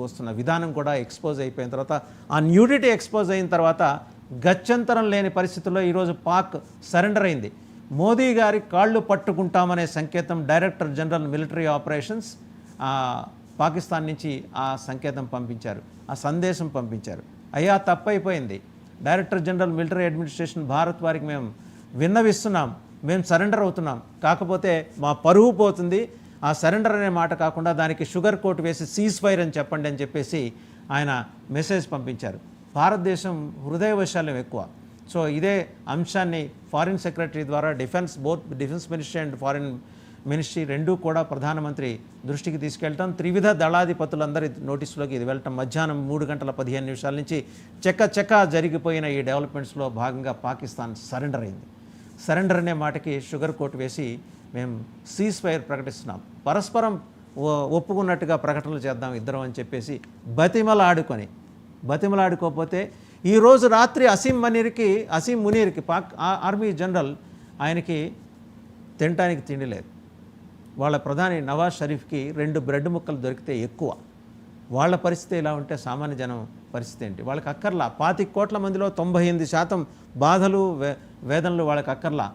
వస్తున్న విధానం కూడా ఎక్స్పోజ్ అయిపోయిన తర్వాత ఆ న్యూడిటీ ఎక్స్పోజ్ అయిన తర్వాత గత్యంతరం లేని పరిస్థితుల్లో ఈరోజు పాక్ సరెండర్ అయింది. మోదీ గారి కాళ్ళు పట్టుకుంటామనే సంకేతం director general military operations Pakistan నుంచి ఆ సంకేతం పంపించారు, ఆ సందేశం పంపించారు. అయ్యా తప్పైపోయింది, director general military administration Bharat వారికి మేము విన్నవిస్తున్నాం, మేము సరెండర్ అవుతున్నాం, కాకపోతే మా పరువు పోతుంది, ఆ సరెండర్ అనే మాట కాకుండా దానికి షుగర్ కోట్ వేసి సీజ్ ఫైర్ అని చెప్పండి అని చెప్పేసి ఆయన మెసేజ్ పంపించారు. భారతదేశం హృదయవశాల్యం ఎక్కువ. సో ఇదే అంశాన్ని ఫారిన్ సెక్రటరీ ద్వారా defence ministry and foreign ministry రెండూ కూడా ప్రధానమంత్రి దృష్టికి తీసుకెళ్ళటం, త్రివిధ దళాధిపతులందరి నోటీసులోకి ఇది వెళ్ళటం, మధ్యాహ్నం 3:15 నుంచి చెక్క జరిగిపోయిన ఈ డెవలప్మెంట్స్లో భాగంగా పాకిస్తాన్ సరెండర్ అయింది. సరెండర్ అనే మాటకి షుగర్ కోట్ వేసి మేము సీజ్ ఫైర్ ప్రకటిస్తున్నాం, పరస్పరం ఒప్పుకున్నట్టుగా ప్రకటనలు చేద్దాం ఇద్దరం అని చెప్పేసి బతిమలాడుకోకపోతే ఈరోజు రాత్రి అసీం మునీర్కి పాక్ ఆర్మీ జనరల్ ఆయనకి తినటానికి తిండి లేదు. వాళ్ళ ప్రధాని నవాజ్ షరీఫ్కి 2 బ్రెడ్ ముక్కలు దొరికితే ఎక్కువ. వాళ్ళ పరిస్థితి ఎలా ఉంటే సామాన్య జనం పరిస్థితి ఏంటి? వాళ్ళకి అక్కర్లా. 25 కోట్ల మందిలో 98% బాధలు వేదనలు వాళ్ళకి అక్కర్లా.